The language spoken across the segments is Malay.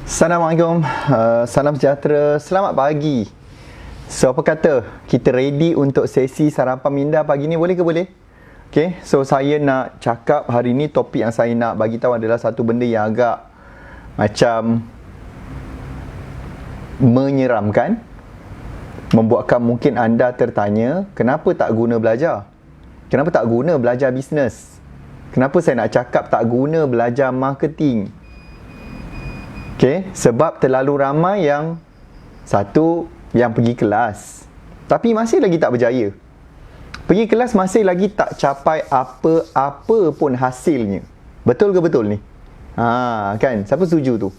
Assalamualaikum, salam sejahtera, selamat pagi. So apa kata, kita ready untuk sesi sarapan minda pagi ni, boleh ke boleh? Okay, so saya nak cakap hari ni topik yang saya nak bagi tahu adalah satu benda yang agak macam menyeramkan. Membuatkan mungkin anda tertanya, kenapa tak guna belajar? Kenapa tak guna belajar bisnes? Kenapa saya nak cakap tak guna belajar marketing? Okay, sebab terlalu ramai yang pergi kelas tapi masih lagi tak berjaya. Pergi kelas masih lagi tak capai apa-apa pun hasilnya. Betul ke betul ni? Kan? Siapa setuju tu?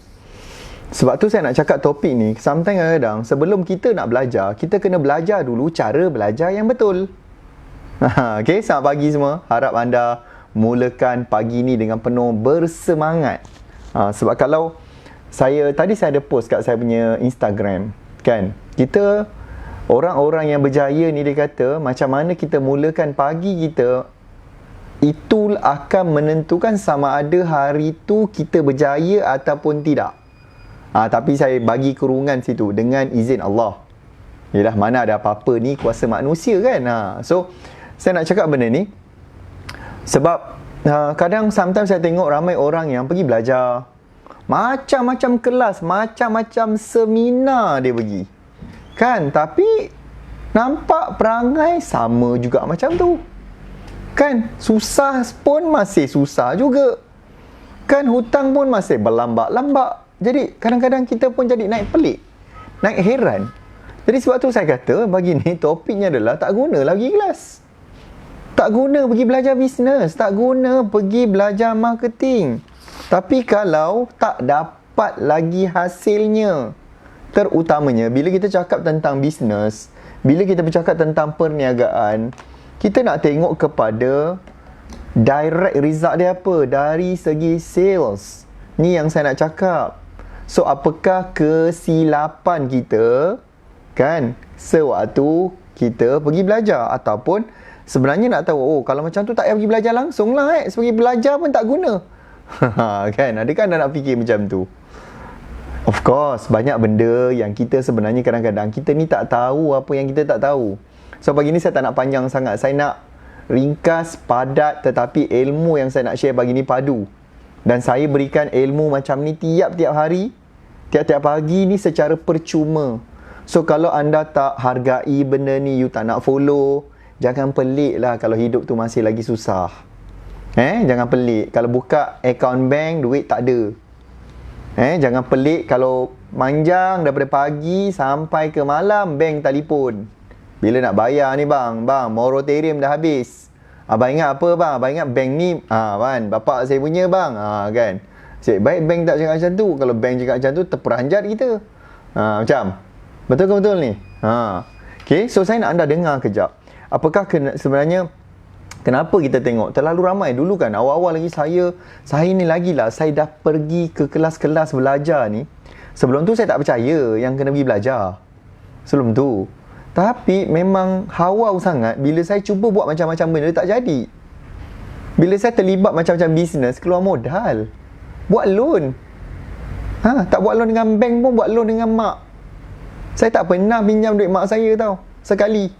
Sebab tu saya nak cakap topik ni, sometimes kadang-kadang sebelum kita nak belajar, kita kena belajar dulu cara belajar yang betul. Okay, selamat pagi semua. Harap anda mulakan pagi ni dengan penuh bersemangat. Sebab kalau tadi saya ada post kat saya punya Instagram, kan? Kita orang-orang yang berjaya ni, dia kata macam mana kita mulakan pagi kita, itu akan menentukan sama ada hari tu kita berjaya ataupun tidak. Tapi saya bagi kurungan situ, dengan izin Allah. Yalah, mana ada apa-apa ni kuasa manusia, kan? So saya nak cakap benda ni sebab kadang sometimes saya tengok ramai orang yang pergi belajar, macam-macam kelas, macam-macam seminar dia pergi, kan? Tapi nampak perangai sama juga macam tu, kan? Susah pun masih susah juga, kan? Hutang pun masih berlambak-lambak. Jadi kadang-kadang kita pun jadi naik pelik, naik heran. Jadi sebab tu saya kata bagi ni topiknya adalah tak guna lagi kelas, tak guna pergi belajar bisnes, tak guna pergi belajar marketing. Tapi kalau tak dapat lagi hasilnya, terutamanya bila kita cakap tentang bisnes, bila kita bercakap tentang perniagaan, kita nak tengok kepada direct result dia apa, dari segi sales. Ni yang saya nak cakap. So apakah kesilapan kita, kan, sewaktu kita pergi belajar? Ataupun sebenarnya nak tahu, kalau macam tu tak payah pergi belajar langsung lah, pergi belajar pun tak guna. Kan, adakah anda nak fikir macam tu? Of course, banyak benda yang kita sebenarnya kadang-kadang kita ni tak tahu apa yang kita tak tahu. So pagi ni saya tak nak panjang sangat, saya nak ringkas, padat, tetapi ilmu yang saya nak share pagi ni padu. Dan saya berikan ilmu macam ni tiap-tiap hari, tiap-tiap pagi ni secara percuma. So kalau anda tak hargai benda ni, you tak nak follow, jangan pelik lah kalau hidup tu masih lagi susah. Jangan pelik kalau buka akaun bank duit tak ada. Jangan pelik kalau manjang daripada pagi sampai ke malam bank telefon. Bila nak bayar ni bang, moratorium dah habis. Abang ingat apa bang? Abang ingat bank ni kan, bapak saya punya bang. Kan. Cik, baik bank tak cakap macam tu. Kalau bank cakap macam tu, terperanjat kita. Macam betul ke betul ni? Okay, so saya nak anda dengar kejap. Apakah sebenarnya kenapa kita tengok terlalu ramai? Dulu kan awal-awal lagi saya ni lagi lah, saya dah pergi ke kelas-kelas belajar ni. Sebelum tu saya tak percaya yang kena pergi belajar sebelum tu. Tapi memang hawau sangat bila saya cuba buat macam-macam benda, tak jadi. Bila saya terlibat macam-macam bisnes, keluar modal, buat loan. Tak buat loan dengan bank pun buat loan dengan mak. Saya tak pernah pinjam duit mak saya tau, sekali.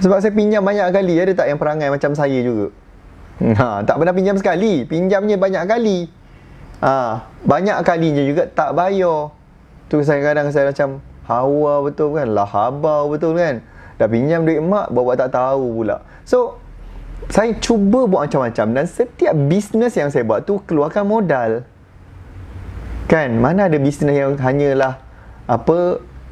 Sebab saya pinjam banyak kali. Ada tak yang perangai macam saya juga? Tak pernah pinjam sekali, pinjamnya banyak kali. Banyak kalinya juga tak bayar. Tu kadang saya macam hawa betul kan, lahabau betul kan. Dah pinjam duit mak, bawa tak tahu pula. So saya cuba buat macam-macam, dan setiap bisnes yang saya buat tu keluarkan modal, kan. Mana ada bisnes yang hanyalah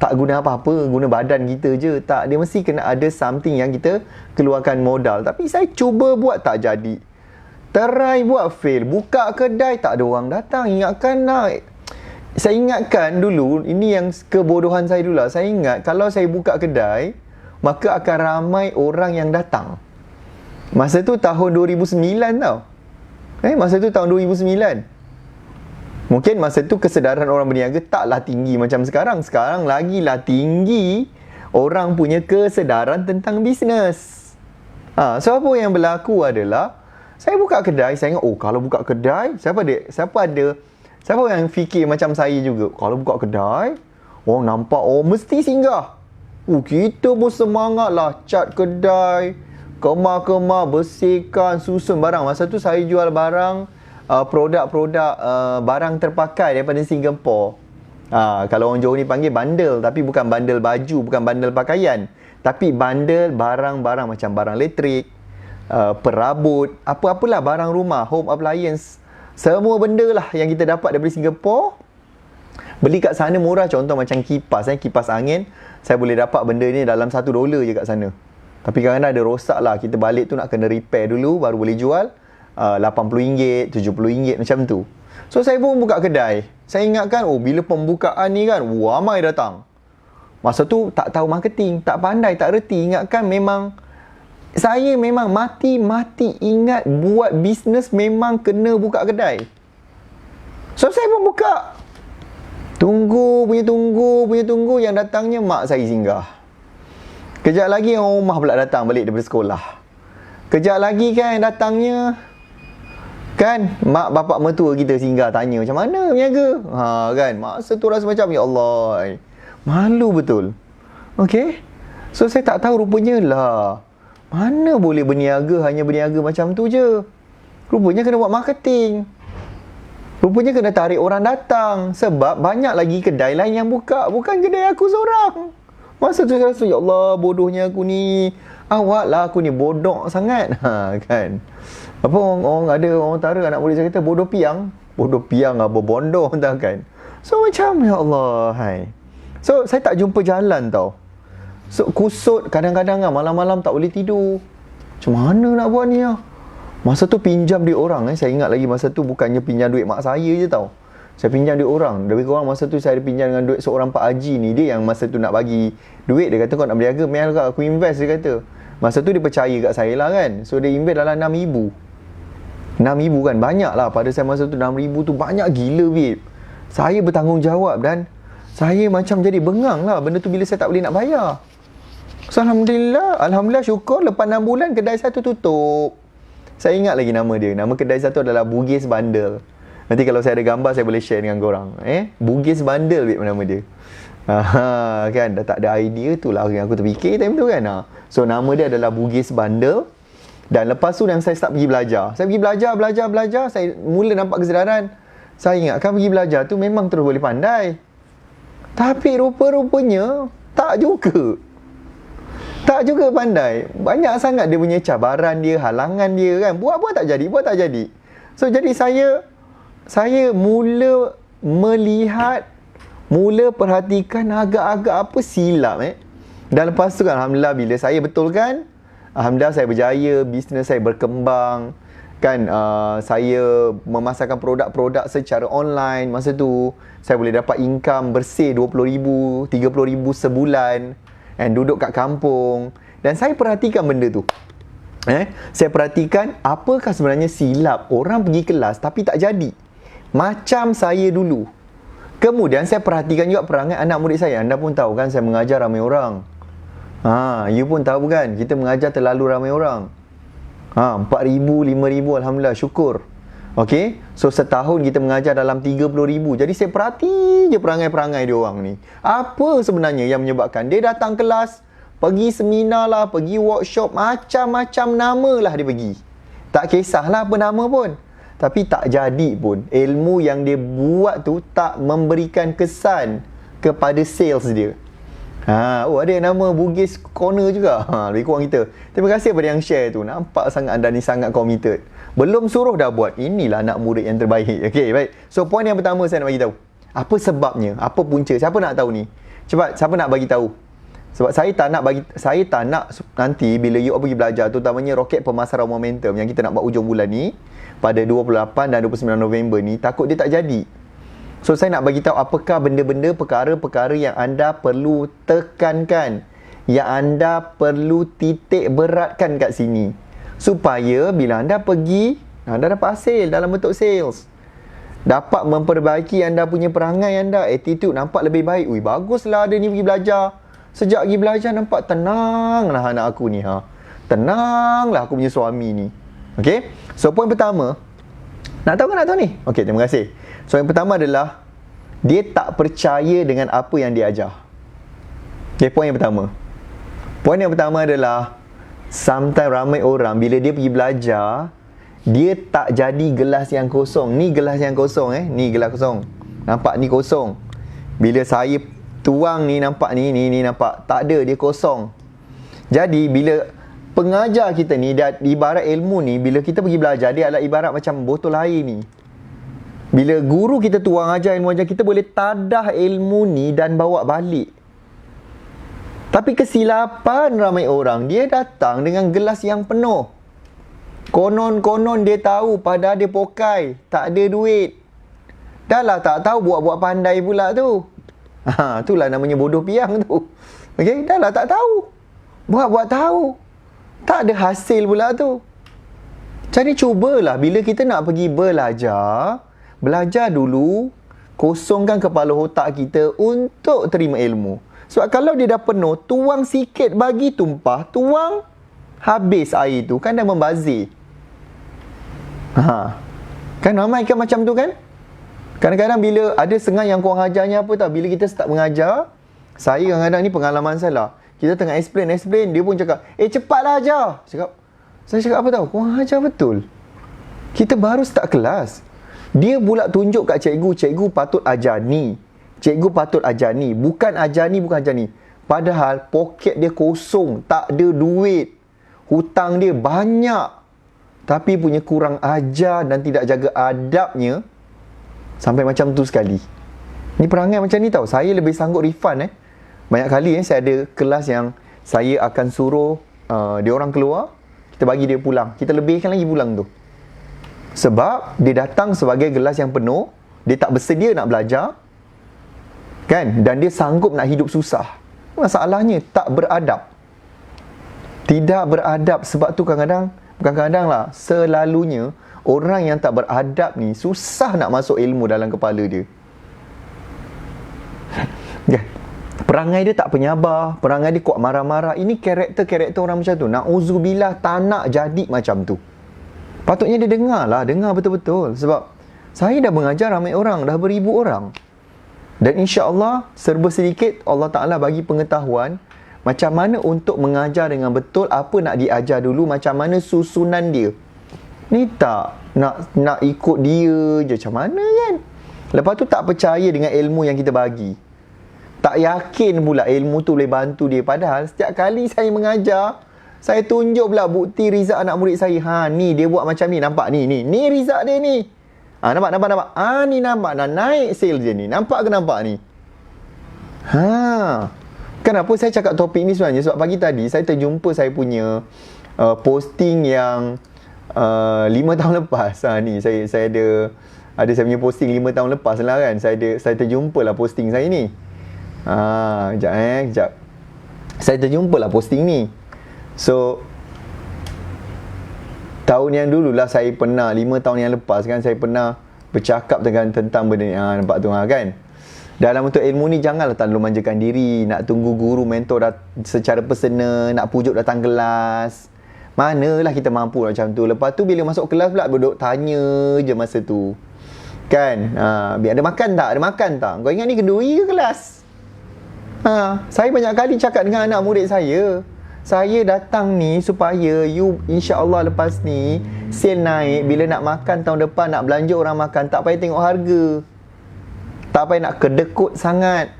tak guna apa-apa, guna badan kita je. Tak, dia mesti kena ada something yang kita keluarkan modal. Tapi saya cuba buat tak jadi. Try buat fail. Buka kedai tak ada orang datang. Saya ingatkan dulu, ini yang kebodohan saya dulu lah. Saya ingat kalau saya buka kedai, maka akan ramai orang yang datang. Masa tu tahun 2009 tau. Masa tu tahun 2009. Mungkin masa tu kesedaran orang berniaga taklah tinggi macam sekarang. Sekarang lagilah tinggi orang punya kesedaran tentang bisnes. So apa yang berlaku adalah, saya buka kedai, saya ingat, kalau buka kedai, siapa ada Siapa yang fikir macam saya juga? Kalau buka kedai, orang nampak, oh mesti singgah. Kita pun semangat lah cat kedai, kemar-kemar, bersihkan, susun barang. Masa tu saya jual barang, produk-produk barang terpakai daripada Singapura. Kalau orang Johor ni panggil bundle, tapi bukan bundle baju, bukan bundle pakaian. Tapi bundle barang-barang macam barang elektrik, perabot, apa-apalah barang rumah, home appliance. Semua benda lah yang kita dapat daripada Singapura, beli kat sana murah. Contoh macam kipas, kipas angin, saya boleh dapat benda ni dalam $1 je kat sana. Tapi kadang-kadang ada rosak lah, kita balik tu nak kena repair dulu baru boleh jual. RM80, RM70 macam tu. So saya pun buka kedai. Saya ingatkan, bila pembukaan ni kan, ramai datang. Masa tu tak tahu marketing, tak pandai, tak reti. Ingatkan saya memang mati-mati ingat buat bisnes memang kena buka kedai. So saya pun buka. Tunggu, yang datangnya mak saya singgah. Kejap lagi orang rumah pula datang balik daripada sekolah. Kejap lagi kan datangnya, kan mak bapak mertua kita singgah tanya macam mana berniaga. Kan masa tu rasa macam ya Allah, malu betul. Okey. So saya tak tahu rupanya lah, mana boleh hanya berniaga macam tu je. Rupanya kena buat marketing. Rupanya kena tarik orang datang. Sebab banyak lagi kedai lain yang buka, bukan kedai aku seorang. Masa tu saya rasa, ya Allah, bodohnya aku ni. Awak lah aku ni bodoh sangat. Kan. Apa orang utara anak murid saya kata bodoh piang. Bodoh piang apa bodoh entah kan. So macam ya Allah, So saya tak jumpa jalan tau. So kusut kadang-kadang malam-malam tak boleh tidur. Macam mana nak buat ni lah. Masa tu pinjam duit orang. Saya ingat lagi masa tu bukannya pinjam duit mak saya je tau. Saya pinjam duit orang. Lebih kurang masa tu saya ada pinjam dengan duit seorang Pak Haji ni. Dia yang masa tu nak bagi duit. Dia kata kau nak berniaga, meh lah aku invest, dia kata. Masa tu dia percaya kat saya lah kan. So dia invest dalam RM6,000. RM6,000 kan banyak lah. Pada saya masa tu RM6,000 tu banyak gila babe. Saya bertanggungjawab dan saya macam jadi bengang lah. Benda tu bila saya tak boleh nak bayar. So Alhamdulillah syukur lepas 6 bulan kedai saya tu tutup. Saya ingat lagi nama dia. Nama kedai saya tu adalah Bugis Bundle. Nanti kalau saya ada gambar saya boleh share dengan korang. Bugis Bundle nama dia. Kan dah tak ada idea tu lah yang aku terfikir time tu kan. So nama dia adalah Bugis Bundle. Dan lepas tu yang saya start pergi belajar. Saya pergi belajar. Saya mula nampak kesedaran. Saya ingatkan pergi belajar tu memang terus boleh pandai. Tapi rupa-rupanya tak juga pandai. Banyak sangat dia punya cabaran dia, halangan dia kan. Buat tak jadi. So jadi saya mula melihat, mula perhatikan agak-agak apa silap Dan lepas tu kan Alhamdulillah bila saya betulkan, Alhamdulillah saya berjaya, bisnes saya berkembang. Kan saya memasarkan produk-produk secara online. Masa tu saya boleh dapat income bersih RM20,000, RM30,000 sebulan. And duduk kat kampung. Dan saya perhatikan benda tu. Saya perhatikan apakah sebenarnya silap orang pergi kelas tapi tak jadi. Macam saya dulu. Kemudian saya perhatikan juga perangai anak murid saya. Anda pun tahu kan saya mengajar ramai orang. You pun tahu kan kita mengajar terlalu ramai orang. 4,000, 5,000 Alhamdulillah syukur. Okay. So setahun kita mengajar dalam 30,000. Jadi saya perhati je perangai-perangai dia orang ni. Apa sebenarnya yang menyebabkan dia datang kelas, pergi seminar lah, pergi workshop, macam-macam nama lah dia pergi. Tak kisahlah apa nama pun. Tapi tak jadi pun. Ilmu yang dia buat tu tak memberikan kesan kepada sales dia. Ada nama Bugis Corner juga. Lebih kurang kita. Terima kasih kepada yang share tu. Nampak sangat anda ni sangat committed. Belum suruh dah buat. Inilah anak murid yang terbaik. Okey, baik. So poin yang pertama saya nak bagi tahu. Apa sebabnya? Apa punca? Siapa nak tahu ni? Cepat, siapa nak bagi tahu? Sebab saya tak nak nanti bila you pergi belajar, terutamanya roket pemasaran momentum yang kita nak buat hujung bulan ni pada 28 dan 29 November ni, takut dia tak jadi. So saya nak bagi tahu apakah benda-benda, perkara-perkara yang anda perlu tekankan, yang anda perlu titik beratkan kat sini, supaya bila anda pergi, anda dapat hasil dalam bentuk sales, dapat memperbaiki anda punya perangai anda, attitude nampak lebih baik. Baguslah dia ni pergi belajar. Sejak pergi belajar nampak tenanglah anak aku ni. Tenanglah aku punya suami ni. Okay. So poin pertama, nak tahu ni? Okay, terima kasih. So yang pertama adalah dia tak percaya dengan apa yang dia ajar. Okay, poin yang pertama. Poin yang pertama adalah sometimes ramai orang bila dia pergi belajar, dia tak jadi gelas yang kosong. Ni gelas yang kosong ni gelas kosong. Nampak ni kosong. Bila saya tuang ni nampak ni nampak tak ada, dia kosong. Jadi bila pengajar kita ni, dia ibarat ilmu ni, bila kita pergi belajar, dia adalah ibarat macam botol air ni. Bila guru kita tuang ajar ilmu ajar, kita boleh tadah ilmu ni dan bawa balik. Tapi kesilapan ramai orang, dia datang dengan gelas yang penuh. Konon-konon dia tahu, padahal dia pokai, tak ada duit. Dah lah tak tahu, buat-buat pandai pula tu. Itulah namanya bodoh piang tu. Okay, dah lah tak tahu, buat-buat tahu, tak ada hasil pula tu. Jadi cubalah bila kita nak pergi belajar dulu, kosongkan kepala otak kita untuk terima ilmu. Sebab kalau dia dah penuh, tuang sikit bagi tumpah, tuang habis air tu, kan dah membazir. Kan ramai kan macam tu kan? Kadang-kadang bila ada setengah yang kurang ajarnya apa tau, bila kita start mengajar, saya kadang-kadang ni pengalaman saya lah, kita tengah explain, dia pun cakap, cepatlah ajar. Saya cakap apa tau, kurang ajar betul. Kita baru start kelas. Dia pula tunjuk kat cikgu patut ajar ni, cikgu patut ajar ni, bukan ajar ni. Padahal poket dia kosong, tak ada duit, hutang dia banyak, tapi punya kurang ajar dan tidak jaga adabnya. Sampai macam tu sekali. Ni perangai macam ni tau, saya lebih sanggup refund Banyak kali saya ada kelas yang saya akan suruh dia orang keluar, kita bagi dia pulang, kita lebihkan lagi pulang tu. Sebab dia datang sebagai gelas yang penuh, dia tak bersedia nak belajar, kan? Dan dia sanggup nak hidup susah. Masalahnya tak beradab. Tidak beradab. Sebab tu kadang-kadang, bukan kadang-kadang lah, selalunya orang yang tak beradab ni susah nak masuk ilmu dalam kepala dia. Kan? Perangai dia tak penyabar, perangai dia kuat marah-marah. Ini karakter orang macam tu. Na'udzubillah, tak nak jadi macam tu. Patutnya dia dengar betul-betul. Sebab saya dah mengajar ramai orang, dah beribu orang. Dan insya-Allah serba sedikit Allah Ta'ala bagi pengetahuan macam mana untuk mengajar dengan betul, apa nak diajar dulu, macam mana susunan dia. Ni tak nak ikut dia je macam mana kan. Lepas tu tak percaya dengan ilmu yang kita bagi. Tak yakin pula ilmu tu boleh bantu dia. Padahal setiap kali saya mengajar, saya tunjuk pula bukti result anak murid saya. Ni dia buat macam ni, nampak ni result dia ni. Nampak. Ni nampak dah naik sales dia ni. Nampak ke nampak ni? Kenapa saya cakap topik ni sebenarnya? Sebab pagi tadi saya terjumpa saya punya posting yang 5 tahun lepas. Ni saya ada saya punya posting 5 tahun lepas lah kan. Saya terjumpa lah posting saya ni. Kejap. Saya terjumpa lah posting ni. So tahun yang dulu lah saya pernah, 5 tahun yang lepas kan, saya pernah bercakap tentang benda ni. Nampak tu kan. Dalam untuk ilmu ni janganlah terlalu manjakan diri, nak tunggu guru mentor secara personal, nak pujuk datang kelas. Manalah kita mampu macam tu. Lepas tu bila masuk kelas pula duduk tanya je masa tu. Kan? Biar ada makan tak? Kau ingat ni kenduri ke kelas? Saya banyak kali cakap dengan anak murid saya. Saya datang ni supaya you insya-Allah lepas ni sale naik, bila nak makan tahun depan, nak belanja orang makan, tak payah tengok harga. Tak payah nak kedekut sangat.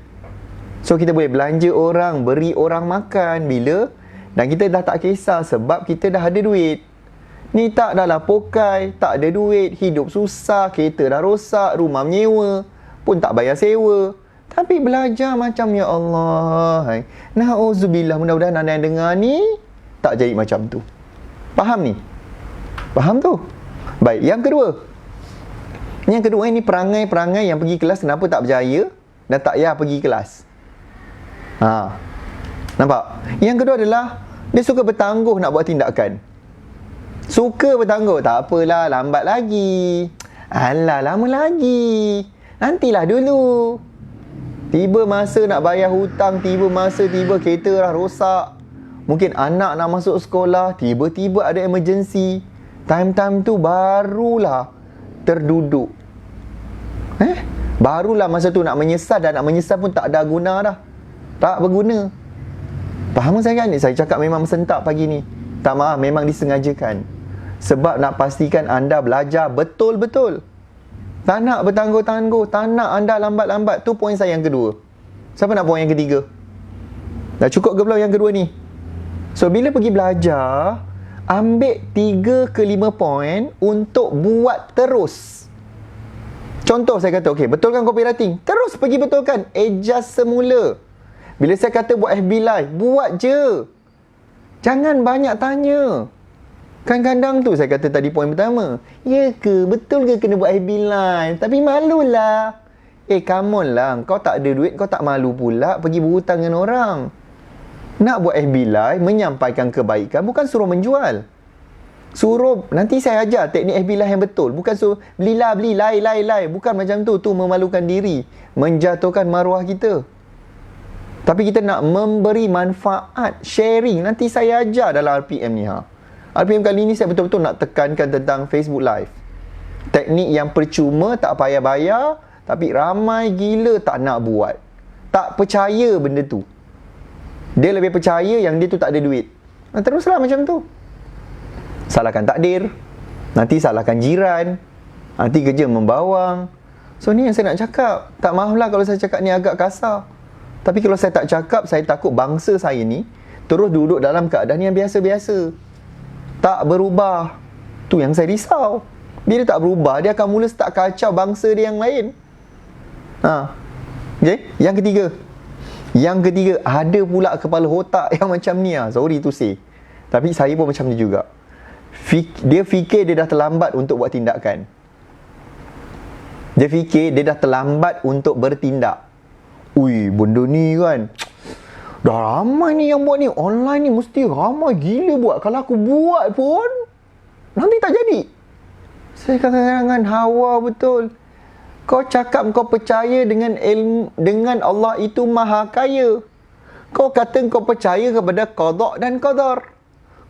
So kita boleh belanja orang, beri orang makan bila, dan kita dah tak kisah sebab kita dah ada duit. Ni tak dah lah pokai, tak ada duit, hidup susah, kereta dah rosak, rumah menyewa pun tak bayar sewa. Tapi belajar macam ya Allah. Na'udzubillah, mudah-mudahan anda yang dengar ni tak jadi macam tu. Faham ni? Faham tu? Baik, yang kedua ini perangai-perangai yang pergi kelas kenapa tak berjaya dan tak payah pergi kelas. Nampak? Yang kedua adalah dia suka bertangguh nak buat tindakan. Suka bertangguh, tak apalah, lambat lagi. Alah, lama lagi. Nantilah dulu. Tiba masa nak bayar hutang, tiba kereta dah rosak. Mungkin anak nak masuk sekolah, tiba-tiba ada emergency. Time tu barulah terduduk. Barulah masa tu nak menyesal, dan nak menyesal pun tak ada guna dah. Tak berguna. Faham saya kan? Saya cakap memang sentap pagi ni. Tak, maaf, memang disengajakan. Sebab nak pastikan anda belajar betul-betul. Tak nak bertangguh-tangguh, tak nak anda lambat-lambat. Tu poin saya yang kedua. Siapa nak poin yang ketiga? Dah cukup ke belum yang kedua ni? So, bila pergi belajar, ambil 3 ke 5 poin untuk buat terus. Contoh saya kata, okey, betulkan copywriting. Terus pergi betulkan. Adjust semula. Bila saya kata buat FB Live, buat je. Jangan banyak tanya. Kadang-kadang tu saya kata tadi poin pertama. Ya ke? Betul ke kena buat FB Live? Tapi malulah. Come on lah. Kau tak ada duit, kau tak malu pula pergi berhutang dengan orang. Nak buat FB Live, menyampaikan kebaikan, bukan suruh menjual. Suruh, nanti saya ajar teknik FB Live yang betul. Bukan suruh, beli, lai. Bukan macam tu. Tu memalukan diri. Menjatuhkan maruah kita. Tapi kita nak memberi manfaat, sharing. Nanti saya ajar dalam RPM ni. RPM kali ni saya betul-betul nak tekankan tentang Facebook Live. Teknik yang percuma, tak payah bayar. Tapi ramai gila tak nak buat. Tak percaya benda tu. Dia lebih percaya yang dia tu tak ada duit. Teruslah macam tu. Salahkan takdir. Nanti salahkan jiran. Nanti kerja membawang. So ni yang saya nak cakap. Tak maaflah kalau saya cakap ni agak kasar. Tapi kalau saya tak cakap, saya takut bangsa saya ni terus duduk dalam keadaan yang biasa-biasa. Tak berubah. Tu yang saya risau. Bila tak berubah, dia akan mula start kacau bangsa dia yang lain. Okay? Yang ketiga, ada pula kepala otak yang macam ni. Sorry to say. Tapi saya pun macam ni juga. Dia fikir dia dah terlambat untuk buat tindakan. Dia fikir dia dah terlambat untuk bertindak. Ui, benda ni kan, dah ramai ni yang buat ni. Online ni mesti ramai gila buat. Kalau aku buat pun, nanti tak jadi. Saya kadang-kadang hawa betul. Kau cakap kau percaya dengan ilmu, dengan Allah itu maha kaya. Kau kata kau percaya kepada qada dan qadar.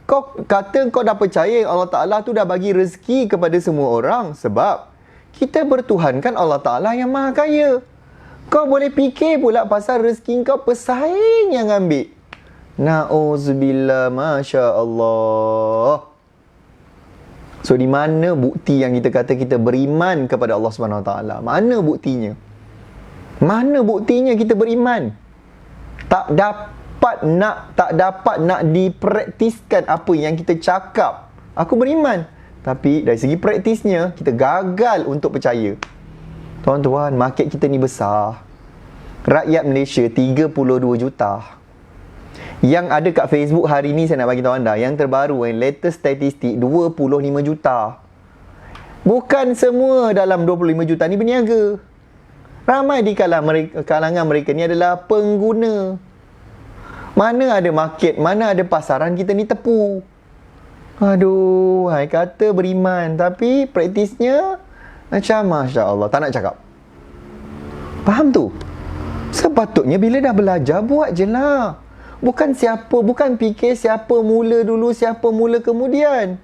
Kau kata kau dah percaya Allah Ta'ala tu dah bagi rezeki kepada semua orang. Sebab kita bertuhankan Allah Ta'ala yang maha kaya. Kau boleh fikir pula pasal rezeki kau pesaing yang ambil. Na'udzubillah, Masya Allah. So, di mana bukti yang kita kata kita beriman kepada Allah SWT? Mana buktinya? Mana buktinya kita beriman? Tak dapat nak dipraktiskan apa yang kita cakap. Aku beriman. Tapi dari segi praktisnya, kita gagal untuk percaya. Tuan-tuan, market kita ni besar. Rakyat Malaysia 32 juta. Yang ada kat Facebook hari ni saya nak bagi tahu anda, yang terbaru, latest statistik 25 juta. Bukan semua dalam 25 juta ni berniaga. Ramai di kalangan mereka ni adalah pengguna. Mana ada market, mana ada pasaran kita ni tepu. Aduh, hai kata beriman, tapi praktisnya macam Masya Allah, tak nak cakap. Faham tu? Sepatutnya bila dah belajar, buat je lah. Bukan fikir siapa mula dulu, siapa mula kemudian.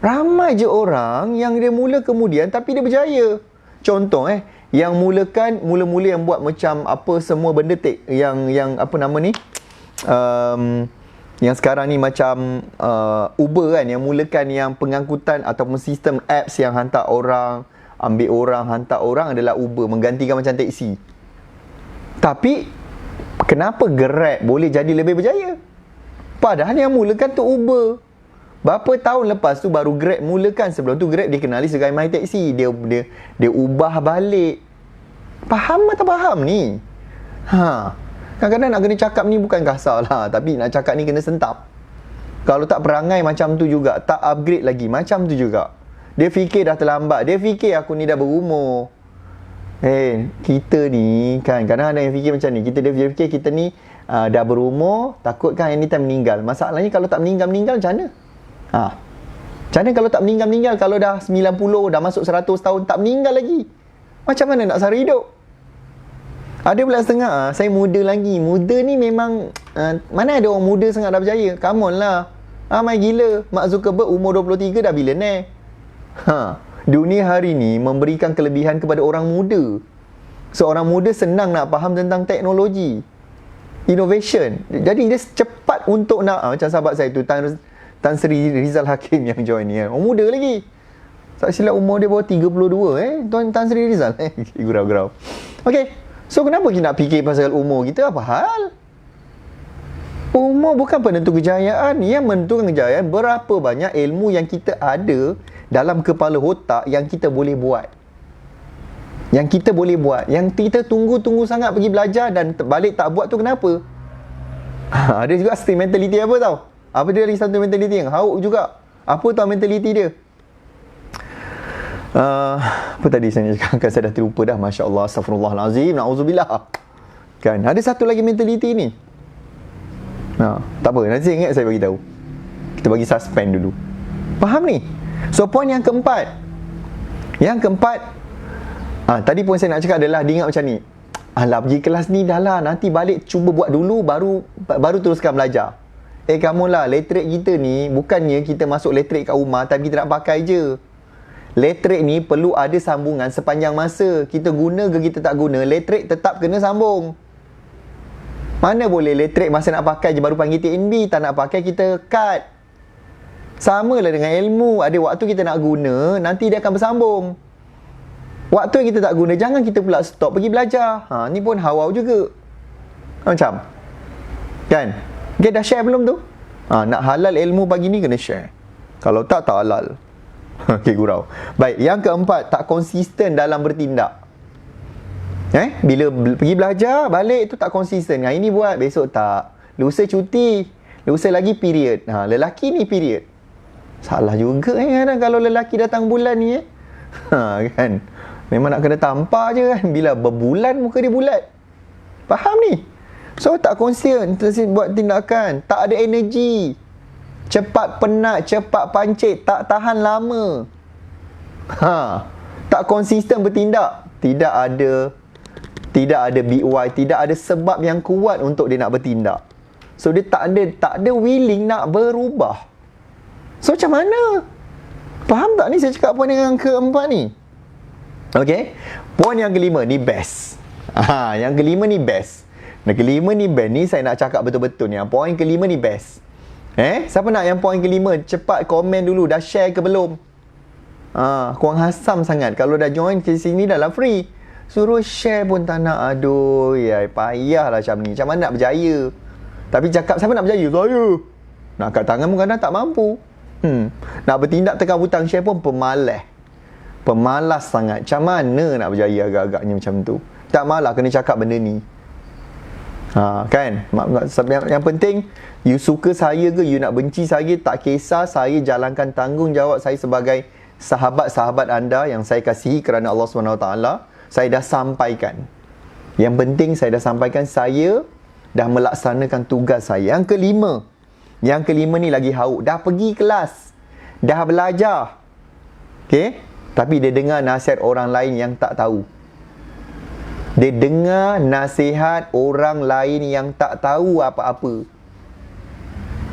Ramai je orang yang dia mula kemudian tapi dia berjaya. Contoh yang mula-mula yang buat macam apa semua benda yang apa nama ni? Yang sekarang ni macam Uber kan, yang mulakan yang pengangkutan ataupun sistem apps yang hantar orang, ambil orang, hantar orang adalah Uber, menggantikan macam teksi. Tapi kenapa Grab boleh jadi lebih berjaya? Padahal yang mulakan tu Uber. Berapa tahun lepas tu baru Grab mulakan. Sebelum tu Grab dikenali sebagai My Taxi. Dia ubah balik. Faham atau faham ni? Kadang-kadang nak kena cakap ni bukan kasar lah, tapi nak cakap ni kena sentap. Kalau tak perangai macam tu juga, tak upgrade lagi macam tu juga. Dia fikir dah terlambat. Dia fikir aku ni dah berumur. Kita ni kan kadang ada yang fikir macam ni. Dia fikir kita ni dah berumur, takut kan anytime meninggal. Masalahnya kalau tak meninggal macam mana? Macam mana kalau tak meninggal? Kalau dah 90, dah masuk 100 tahun tak meninggal lagi, macam mana nak sara hidup? Ada pula setengah, saya muda lagi. Muda ni memang mana ada orang muda sangat dah berjaya? Come on lah. Ramai gila. Mark Zuckerberg umur 23 dah billionaire. Dunia hari ni memberikan kelebihan kepada orang muda. Seorang muda senang nak faham tentang teknologi, innovation. Jadi dia cepat untuk nak, macam sahabat saya tu, Tan Sri Rizal Hakim yang join ni, orang muda lagi. Tak silap umur dia baru 32 Tuan Tan Sri Rizal. Gurau-gurau. Okay, so kenapa kita nak fikir pasal umur kita? Apa hal? Umur bukan penentu kejayaan. Yang menentukan kejayaan berapa banyak ilmu yang kita ada dalam kepala otak yang kita boleh buat. Yang kita boleh buat. Yang kita tunggu-tunggu sangat pergi belajar dan balik tak buat tu kenapa? Ada juga state mentality apa tau? Apa dia lagi satu mentality yang hauk juga? Apa tau mentality dia? Apa tadi saya cakap? Saya dah terlupa dah. Masya Allah. Astaghfirullahalazim. Na'udzubillah. Kan? Ada satu lagi mentality ni. Tak apa. Nanti saya ingat saya bagi tahu. Kita bagi suspend dulu. Faham ni? So, poin yang keempat. Tadi pun saya nak cakap adalah dia ingat macam ni. Alah, pergi kelas ni dah lah. Nanti balik cuba buat dulu, baru teruskan belajar. Kamu lah, elektrik kita ni, bukannya kita masuk elektrik kat rumah, tapi kita nak pakai je. Elektrik ni perlu ada sambungan sepanjang masa. Kita guna ke kita tak guna, elektrik tetap kena sambung. Mana boleh elektrik masa nak pakai je baru panggil TNB, tak nak pakai kita cut. Sama lah dengan ilmu. Ada waktu kita nak guna, nanti dia akan bersambung. Waktu yang kita tak guna, jangan kita pula stop pergi belajar. Ni pun hawau juga. Macam kan? Okay, dah share belum tu? Nak halal ilmu pagi ni kena share. Kalau tak halal. Okay, gurau. Baik, yang keempat, tak konsisten dalam bertindak. Bila pergi belajar, balik tu tak konsisten. Ini buat, besok tak. Lusa cuti, lusa lagi period. Lelaki ni period. Salah juga kadang kalau lelaki datang bulan ni kan. Memang nak kena tampar je kan. Bila berbulan muka dia bulat. Faham ni? So tak konsisten buat tindakan. Tak ada energi. Cepat penat, cepat pancit, tak tahan lama. Tak konsisten bertindak. Tidak ada BY, tidak ada sebab yang kuat untuk dia nak bertindak. So dia tak ada willing nak berubah. So macam mana? Faham tak ni saya cakap poin yang keempat ni? Okay, poin yang kelima ni best. Yang kelima ni best. Yang kelima ni best. Ni saya nak cakap betul-betul ni. Poin kelima ni best. Siapa nak yang poin kelima? Cepat komen dulu. Dah share ke belum? Korang hasam sangat. Kalau dah join ke sini dah lah free. Suruh share pun tak nak. Aduh, payahlah macam ni. Macam mana nak berjaya? Tapi cakap siapa nak berjaya? Saya. Nak kat tangan pun kadang tak mampu. Nak bertindak tekan butang share pun pemalas sangat. Macam mana nak berjaya agak-agaknya macam tu? Tak malah kena cakap benda ni. Kan? Yang penting, you suka saya ke, you nak benci saya, tak kisah. Saya jalankan tanggungjawab saya sebagai sahabat-sahabat anda yang saya kasihi kerana Allah SWT. Saya dah sampaikan. Yang penting saya dah sampaikan, saya dah melaksanakan tugas saya. Yang kelima ni lagi hauk. Dah pergi kelas, dah belajar, okay? Tapi dia dengar nasihat orang lain yang tak tahu. Dia dengar nasihat orang lain yang tak tahu apa-apa.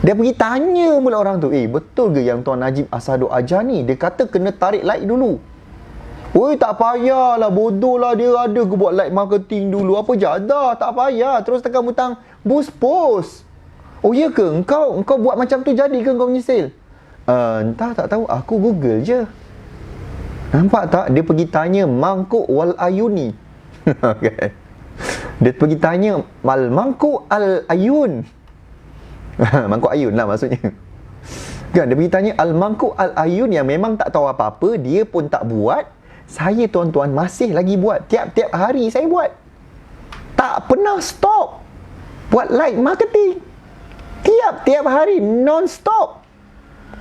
Dia pergi tanya pula orang tu, betul ke yang Tuan Najib Asado ajar ni? Dia kata kena tarik like dulu. Oi, tak payahlah, bodoh lah, dia ada ke buat like marketing dulu. Apa jadah, tak payah. Terus tekan butang boost post. Oh ya ke? Engkau buat macam tu jadi ke kau menyesal? Entah, tak tahu. Aku Google je. Nampak tak? Dia pergi tanya Mangkuk wal Ayuni. Okay. Dia pergi tanya Mangkuk al Ayun. Mangkuk Ayun lah maksudnya. Kan? Dia pergi tanya Al-Mangkuk al-Ayun yang memang tak tahu apa-apa. Dia pun tak buat. Saya tuan-tuan masih lagi buat. Tiap-tiap hari saya buat. Tak pernah stop buat like marketing. Tiap-tiap hari non-stop.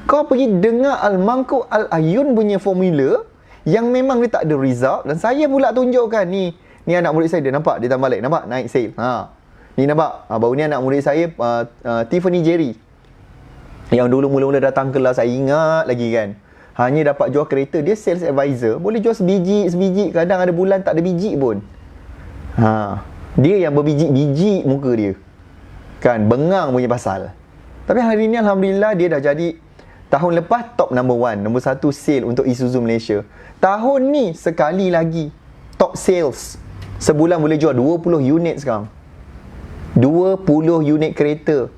Kau pergi dengar Al-Mangkuk al-Ayun punya formula yang memang dia tak ada result. Dan saya pula tunjukkan ni anak murid saya. Dia nampak, dia tambah like. Nampak? Naik sale. Ni nampak? Baru ni anak murid saya, Tiffany Jerry. Yang dulu mula-mula datang kelas, saya ingat lagi kan. Hanya dapat jual kereta. Dia sales advisor. Boleh jual sebiji. Kadang ada bulan tak ada biji pun. Dia yang berbiji-biji muka dia. Kan, bengang punya pasal. Tapi hari ni Alhamdulillah dia dah jadi Tahun lepas top number 1, nombor 1 sale untuk Isuzu Malaysia. Tahun ni sekali lagi top sales. Sebulan boleh jual 20 unit sekarang. 20 unit kereta.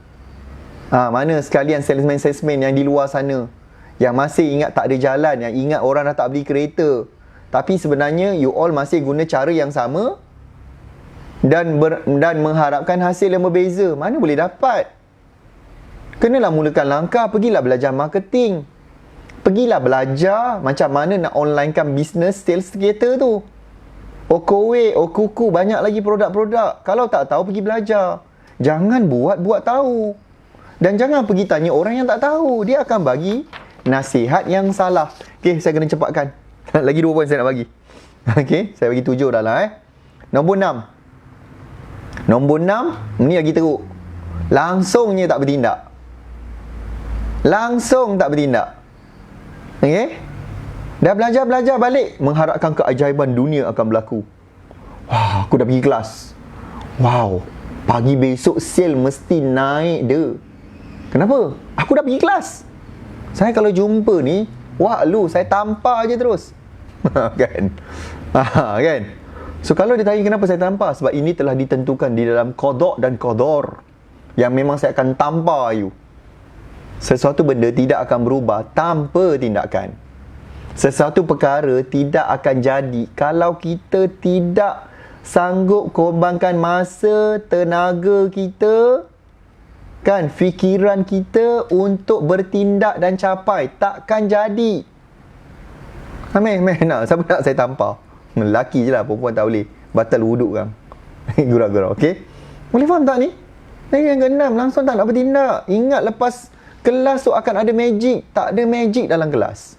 Mana sekalian salesman-salesman yang di luar sana yang masih ingat tak ada jalan, yang ingat orang dah tak beli kereta, tapi sebenarnya you all masih guna cara yang sama dan mengharapkan hasil yang berbeza. Mana boleh dapat? Kenalah mulakan langkah, pergilah belajar marketing. Pergilah belajar macam mana nak onlinekan bisnes sales kereta tu. Okowe, Okuku, banyak lagi produk-produk. Kalau tak tahu, pergi belajar. Jangan buat tahu. Dan jangan pergi tanya orang yang tak tahu. Dia akan bagi nasihat yang salah. Okey, saya kena cepatkan. Lagi 2 poin saya nak bagi. Okey, saya bagi 7 dah lah. Nombor 6. Nombor 6, ni lagi teruk. Langsungnya tak bertindak. Langsung tak bertindak. Okey? Dah belajar balik, mengharapkan keajaiban dunia akan berlaku. Wah, aku dah pergi kelas. Wow, pagi besok sale mesti naik dia. Kenapa? Aku dah pergi kelas. Saya kalau jumpa ni, wah lu, saya tampar je terus. Kan? Kan? So kalau dia tanya kenapa saya tampar, sebab ini telah ditentukan di dalam qada dan qadar, yang memang saya akan tampar you. Sesuatu benda tidak akan berubah tanpa tindakan. Sesuatu perkara tidak akan jadi kalau kita tidak sanggup korbankan masa, tenaga kita, kan, fikiran kita untuk bertindak dan capai. Takkan jadi. Nak, siapa nak saya tampar? Lelaki je lah, perempuan tak boleh. Batal wuduk kan. Gurau-gurau, okey? Boleh faham tak ni? Yang ke-6, langsung tak nak bertindak. Ingat lepas kelas tu akan ada magic. Tak ada magic dalam kelas.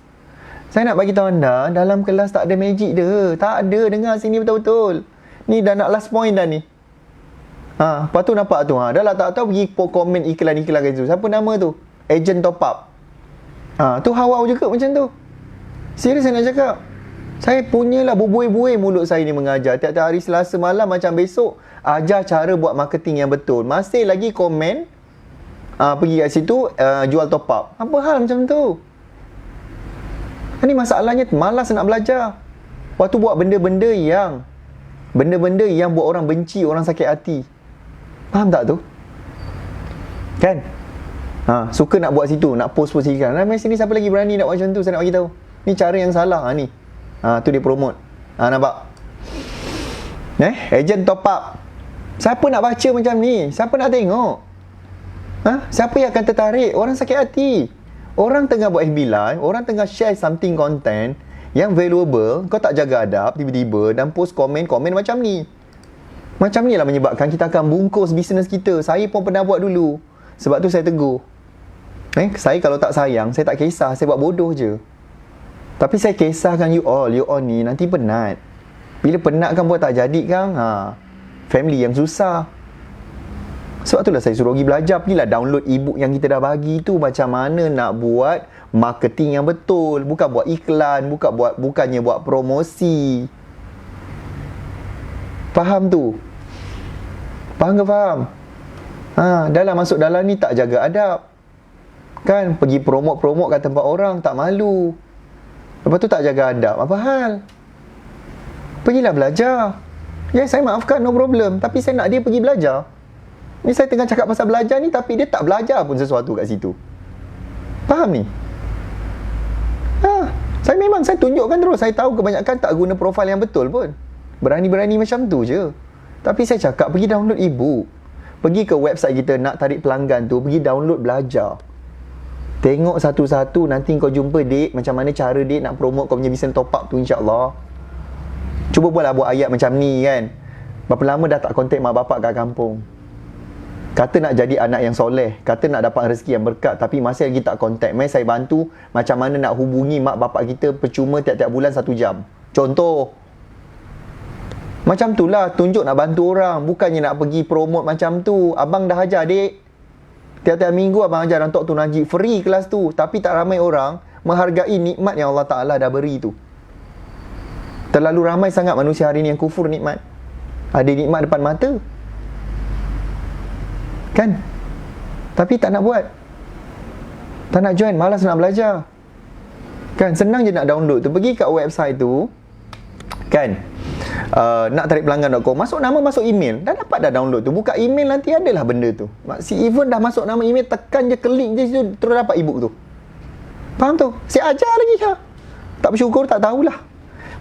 Saya nak bagi tahu anda, dalam kelas tak ada magic dia. Tak ada, dengar sini betul-betul. Ni dah nak last point dah ni. Lepas tu nampak tu, dah lah tak tahu pergi komen iklan-iklan kat situ. Siapa nama tu? Agent top up. Tu hawau juga macam tu. Serius saya nak cakap. Saya punyalah berbuih-buih mulut saya ni mengajar. Tiap-tiap hari Selasa malam macam besok, ajar cara buat marketing yang betul. Masih lagi komen, pergi kat situ, jual top up. Apa hal macam tu? Ini masalahnya malas nak belajar. Waktu buat benda-benda yang buat orang benci, orang sakit hati. Faham tak tu? Kan? Suka nak buat situ, nak post ikan. Ramai sini siapa lagi berani nak buat macam tu, saya nak bagi tahu. Ni cara yang salah ni. Tu dia promote. Nampak? Agent top up. Siapa nak baca macam ni? Siapa nak tengok? Siapa yang akan tertarik? Orang sakit hati. Orang tengah buat FB live, orang tengah share something content yang valuable, kau tak jaga adab tiba-tiba dan post komen macam ni. Macam ni lah menyebabkan kita akan bungkus bisnes kita. Saya pun pernah buat dulu. Sebab tu saya tegur. Saya kalau tak sayang, saya tak kisah, saya buat bodoh je. Tapi saya kisahkan you all ni nanti penat. Bila penat kan buat tak jadi kan, family yang susah. Sebab itulah saya suruh pergi belajar. Pergilah download e-book yang kita dah bagi tu, macam mana nak buat marketing yang betul. Bukan buat iklan, bukannya buat promosi. Faham tu? Faham ke faham? Dalam masuk dalam ni tak jaga adab. Kan, pergi promote kat tempat orang, tak malu. Lepas tu tak jaga adab. Apa hal? Pergilah belajar. Ya, saya maafkan, no problem. Tapi saya nak dia pergi belajar. Ni saya tengah cakap pasal belajar ni, tapi dia tak belajar pun sesuatu kat situ. Faham ni? Saya tunjukkan terus. Saya tahu kebanyakan tak guna profil yang betul pun. Berani-berani macam tu je. Tapi saya cakap, pergi download e-book. Pergi ke website kita, nak tarik pelanggan tu, pergi download, belajar. Tengok satu-satu, nanti kau jumpa dek, macam mana cara dek nak promote kau punya bisnes top up tu, insyaAllah. Cuba buat ayat macam ni kan. Berapa lama dah tak kontak mak bapak kat kampung. Kata nak jadi anak yang soleh, kata nak dapat rezeki yang berkat, tapi masih lagi tak kontak. Mai saya bantu macam mana nak hubungi mak bapak kita percuma tiap-tiap bulan 1 jam. Contoh. Macam tu lah, tunjuk nak bantu orang. Bukannya nak pergi promote macam tu. Abang dah ajar dek. Tiap-tiap minggu abang ajar dalam Tok Tu Najib. Free kelas tu. Tapi tak ramai orang menghargai nikmat yang Allah Ta'ala dah beri tu. Terlalu ramai sangat manusia hari ni yang kufur nikmat. Ada nikmat depan mata. Kan? Tapi tak nak buat. Tak nak join, malas nak belajar. Kan, senang je nak download tu. Pergi kat website tu, kan, nak tarik pelanggan.com, masuk nama, masuk email, dah dapat dah download tu. Buka email, nanti adalah benda tu. Si Even dah masuk nama email, tekan je, klik je situ, terus dapat ebook tu. Faham tu? Saya ajar lagi ha. Tak bersyukur, tak tahulah.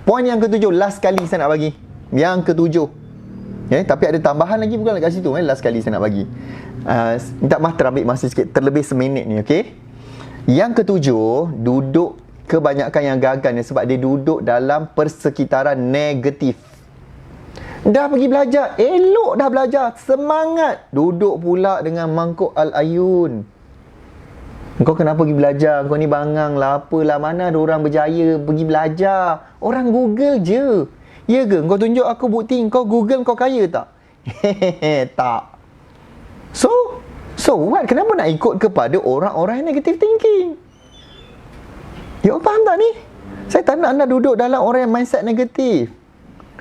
Poin yang ketujuh, last kali saya nak bagi. Yang ketujuh. Tapi ada tambahan lagi bukan kat situ. Last kali saya nak bagi. Minta maaf terambil masa sikit, terlebih seminit ni, okey? Yang ketujuh, duduk, kebanyakan yang gagal ni sebab dia duduk dalam persekitaran negatif. Dah pergi belajar, elok dah belajar, semangat, duduk pula dengan mangkuk al-ayun. Kau kenapa pergi belajar? Kau ni bangang lah, apalah, mana ada orang berjaya pergi belajar. Orang Google je. Ya ke? Kau tunjuk aku bukti, kau Google kau kaya tak? Hehehe, tak. So what? Kenapa nak ikut kepada orang-orang yang negative thinking? Ya, faham tak ni? Saya tak nak anda duduk dalam orang yang mindset negatif.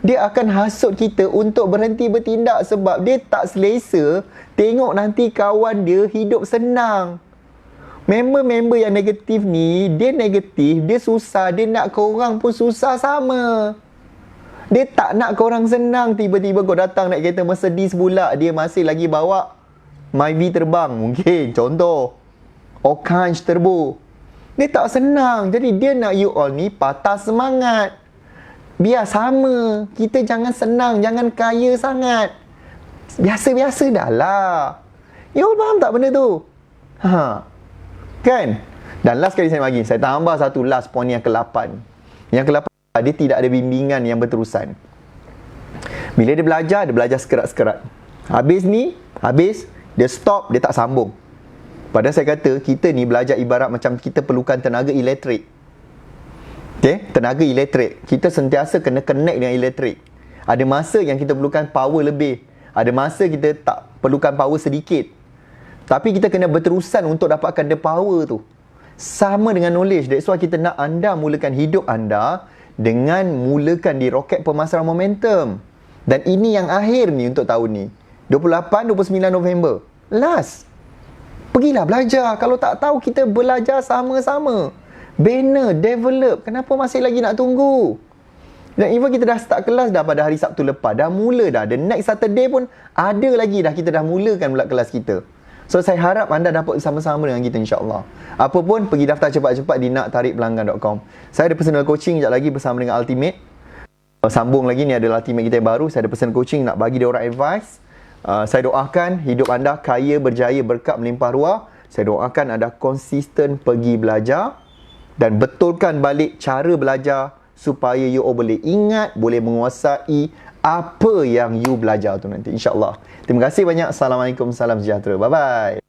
Dia akan hasut kita untuk berhenti bertindak sebab dia tak selesa tengok nanti kawan dia hidup senang. Member-member yang negatif ni, dia negatif, dia susah, dia nak korang pun susah sama. Dia tak nak korang senang. Tiba-tiba kau datang naik kereta Mercedes pula, dia masih lagi bawa Myvi terbang mungkin, contoh. Orange Turbo. Dia tak senang. Jadi dia nak you all ni patah semangat. Biar sama. Kita jangan senang, jangan kaya sangat. Biasa-biasa dah lah. You all faham tak benda tu? Kan? Dan last kali saya bagi, saya tambah satu last point yang ke-8. Yang ke-8, dia tidak ada bimbingan yang berterusan. Bila dia belajar sekerat-sekerat. Habis, dia stop, dia tak sambung. Padahal saya kata, kita ni belajar ibarat macam kita perlukan tenaga elektrik. Tenaga elektrik. Kita sentiasa kena connect dengan elektrik. Ada masa yang kita perlukan power lebih. Ada masa kita tak perlukan power sedikit. Tapi kita kena berterusan untuk dapatkan the power tu. Sama dengan knowledge. That's why kita nak anda mulakan hidup anda dengan mulakan di roket pemasaran momentum. Dan ini yang akhir ni untuk tahun ni. 28-29 November. Last. Pergilah belajar. Kalau tak tahu, kita belajar sama-sama. Banner, develop. Kenapa masih lagi nak tunggu? Dan even kita dah start kelas dah pada hari Sabtu lepas. Dah mula dah. The next Saturday pun ada lagi dah. Kita dah mulakan pula kelas kita. So, saya harap anda dapat sama-sama dengan kita, insyaAllah. Apa pun, pergi daftar cepat-cepat di naktarikpelanggan.com. Saya ada personal coaching sekejap lagi bersama dengan Ultimate. Sambung lagi, ni adalah Ultimate kita yang baru. Saya ada personal coaching, nak bagi dia orang advice. Saya doakan hidup anda kaya, berjaya, berkat, melimpah ruah. Saya doakan anda konsisten pergi belajar dan betulkan balik cara belajar supaya you all boleh ingat, boleh menguasai apa yang you belajar tu nanti, insyaAllah. Terima kasih banyak. Assalamualaikum, salam sejahtera. Bye-bye.